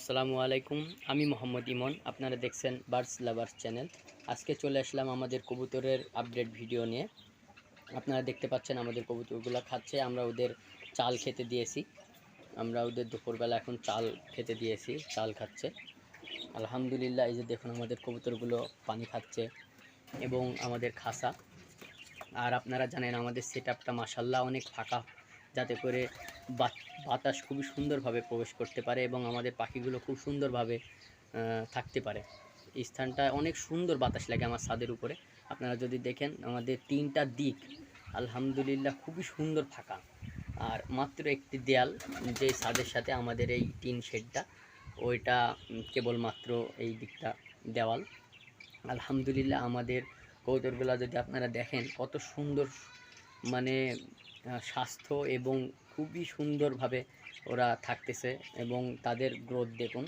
আসসালামু আলাইকুম। আমি মোহাম্মদ ইমন। আপনারা দেখছেন বার্ডস লাভার্স চ্যানেল। আজকে চলে আসলাম আমাদের কবুতরের আপডেট ভিডিও নিয়ে। আপনারা দেখতে পাচ্ছেন আমাদের কবুতরগুলো খাচ্ছে। আমরা ওদের চাল খেতে দিয়েছি। আমরা ওদের দুপুরবেলা এখন চাল খেতে দিয়েছি, চাল খাচ্ছে। আলহামদুলিল্লাহ, এই যে দেখুন আমাদের কবুতরগুলো পানি খাচ্ছে এবং আমাদের খাসা। আর আপনারা জানেন আমাদের সেটআপটা মাশাআল্লাহ অনেক ফাঁকা, যাতে করে বাতাস খুবই সুন্দরভাবে প্রবেশ করতে পারে এবং আমাদের পাখিগুলো খুব সুন্দরভাবে থাকতে পারে। এই স্থানটা অনেক সুন্দর বাতাস লাগে আমার ছাদের উপরে। আপনারা যদি দেখেন আমাদের তিনটা দিক আলহামদুলিল্লাহ খুবই সুন্দর ফাঁকা, আর মাত্র একটি দেয়াল যে ছাদের সাথে আমাদের এই টিন শেডটা, ওইটা কেবলমাত্র এই দিকটা দেওয়াল। আলহামদুলিল্লাহ আমাদের কবুতরগুলো যদি আপনারা দেখেন কত সুন্দর, মানে স্বাস্থ্য এবং খুবই সুন্দরভাবে ওরা থাকতেছে এবং তাদের গ্রোথ দেখুন।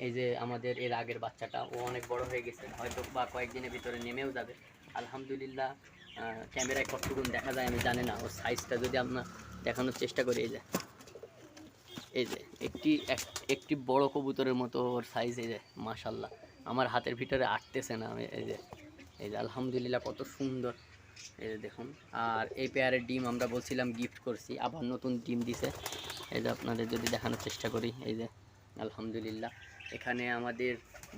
এই যে আমাদের এর আগের বাচ্চাটা, ও অনেক বড় হয়ে গেছে, হয়তো বা কয়েকদিনের ভিতরে নেমেও যাবে আলহামদুলিল্লাহ। ক্যামেরায় কতটুকু দেখা যায় আমি জানি না, ওর সাইজটা যদি আমরা দেখানোর চেষ্টা করি, এই যে একটি বড় কবুতরের মতো ওর সাইজ। এই যে মাশাল্লাহ, আমার হাতের ভিতরে আটতেছে না। এই যে আলহামদুলিল্লাহ কত সুন্দর, এই যে দেখুন। আর এই পেয়ারের ডিম আমরা বলছিলাম গিফট করছি, আবার নতুন ডিম দিছে। এই যে আপনাদের যদি দেখানোর চেষ্টা করি, এই যে আলহামদুলিল্লাহ এখানে আমাদের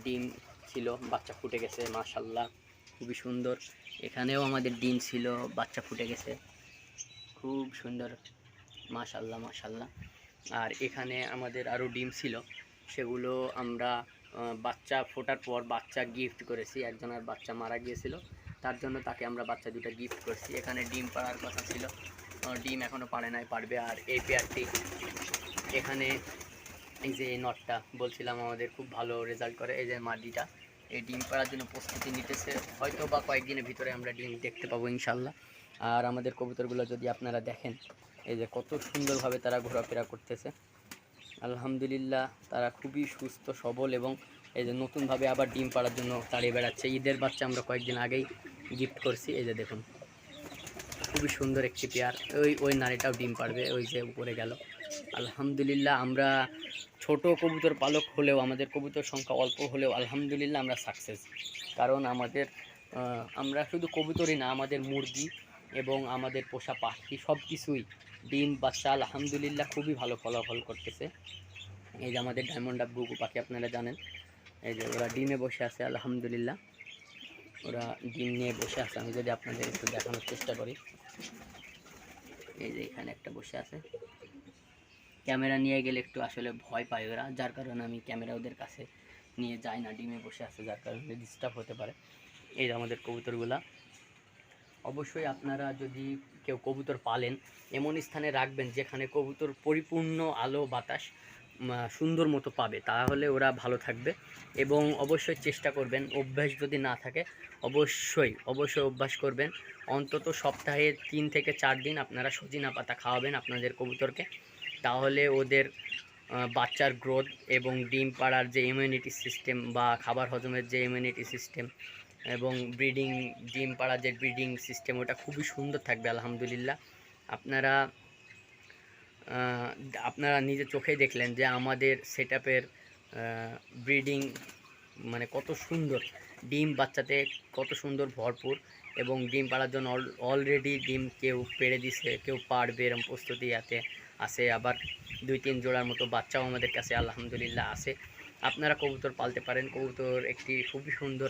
ডিম ছিল, বাচ্চা ফুটে গেছে মাশাল্লাহ, খুবই সুন্দর। এখানেও আমাদের ডিম ছিল, বাচ্চা ফুটে গেছে, খুব সুন্দর মাশাল্লাহ মাশাল্লাহ। আর এখানে আমাদের আরও ডিম ছিল, সেগুলো আমরা বাচ্চা ফোটার পর বাচ্চা গিফট করেছি। একজনের বাচ্চা মারা গিয়েছিল, তার জন্য তাকে আমরা বাচ্চা দুটো গিফট করছি। এখানে ডিম পাড়ার কথা ছিল, ডিম এখনও পাড়ে নাই, পারবে। আর এই পেয়ারটি এখানে, এই যে এই নটটা বলছিলাম আমাদের খুব ভালো রেজাল্ট করে, এই যে মাটিটা, এই ডিম পাড়ার জন্য প্রস্তুতি নিতেছে। হয়তো বা কয়েকদিনের ভিতরে আমরা ডিম দেখতে পাবো ইনশাল্লাহ। আর আমাদের কবুতরগুলো যদি আপনারা দেখেন, এই যে কত সুন্দরভাবে তারা ঘোরাফেরা করতেছে আলহামদুলিল্লাহ। তারা খুবই সুস্থ সবল এবং এই যে নতুনভাবে আবার ডিম পাড়ার জন্য তাড়িয়ে বেড়াচ্ছে। ঈদের বাচ্চা আমরা কয়েকদিন আগেই গিফট করছি। এই যে দেখুন খুবই সুন্দর একটি পেয়ার। ওই নারীটাও ডিম পাড়বে, ওই যে উপরে গেল। আলহামদুলিল্লাহ আমরা ছোট কবুতর পালক হলেও, আমাদের কবুতর সংখ্যা অল্প হলেও আলহামদুলিল্লাহ আমরা সাকসেস। কারণ আমরা শুধু কবুতরই না, আমাদের মুরগি এবং আমাদের পোষা পাখি সব কিছুই ডিম বাচ্চা আলহামদুলিল্লাহ খুবই ভালো ফলাফল করতেছে। এই যে আমাদের ডায়মন্ড ডাব ঘুঘু পাখি আপনারা জানেন, এই যে ওরা ডিমে বসে আছে আলহামদুলিল্লাহ, ওরা ডিম নিয়ে বসে আছে। আমি যদি আপনাদের একটু দেখানোর চেষ্টা করি, এই যে এখানে একটা বসে আছে। ক্যামেরা নিয়ে গেলে একটু আসলে ভয় পায় ওরা, যার কারণে আমি ক্যামেরা ওদের কাছে নিয়ে যাই না। ডিমে বসে আছে যার কারণে ডিস্টার্ব হতে পারে। এই যে আমাদের কবুতরগুলা। অবশ্যই আপনারা যদি কেউ কবুতর পালেন, এমন স্থানে রাখবেন যেখানে কবুতর পরিপূর্ণ আলো বাতাস সুন্দর মতো পাবে, তাহলে ওরা ভালো থাকবে। এবং অবশ্যই চেষ্টা করবেন, অভ্যাস যদি না থাকে অবশ্যই অভ্যাস করবেন। অন্তত সপ্তাহে 3 থেকে 4 দিন আপনারা সজিনা পাতা খাওয়াবেন আপনাদের কবুতরকে, তাহলে ওদের বাচ্চার গ্রোথ এবং ডিম পাড়ার যে ইমিউনিটি সিস্টেম বা খাবার হজমের যে ইমিউনিটি সিস্টেম এবং ডিম পাড়ার যে ব্রিডিং সিস্টেম, ওটা খুবই সুন্দর থাকবে আলহামদুলিল্লাহ। আপনারা নিজে চোখেই দেখলেন যে আমাদের সেটআপের ব্রিডিং মানে কত সুন্দর, ডিম বাচ্চাতে কত সুন্দর ভরপুর, এবং ডিম পাড়ার জন্য অলরেডি ডিম কেউ পেড়ে দিছে, কেউ পাড়বে এরকম প্রস্তুতি আছে। আবার 2-3 জোড়ার মতো বাচ্চাও আমাদের কাছে আলহামদুলিল্লাহ আছে। আপনারা কবুতর পালতে পারেন। কবুতর একটি খুবই সুন্দর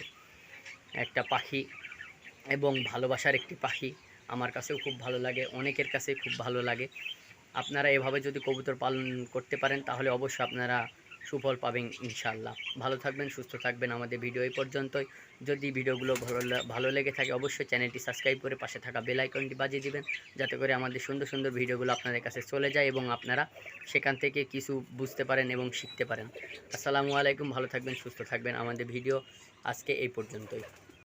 একটা পাখি এবং ভালোবাসার একটি পাখি। আমার কাছেও খুব ভালো লাগে, অনেকের কাছে খুব ভালো লাগে। আপনারা এভাবে যদি কবুতর পালন করতে পারেন তাহলে অবশ্যই আপনারা সুফল পাবেন ইনশাআল্লাহ। ভালো থাকবেন, সুস্থ থাকবেন। আমাদের ভিডিও এই পর্যন্তই। যদি ভিডিওগুলো ভালো লেগে থাকে অবশ্যই চ্যানেলটি সাবস্ক্রাইব করে পাশে থাকা বেল আইকনটি বাজিয়ে দিবেন, যাতে করে আমাদের সুন্দর সুন্দর ভিডিওগুলো আপনাদের কাছে চলে যায় এবং আপনারা সেখান থেকে কিছু বুঝতে পারেন এবং শিখতে পারেন। আসসালামু আলাইকুম, ভালো থাকবেন, সুস্থ থাকবেন। আমাদের ভিডিও আজকে এই পর্যন্তই।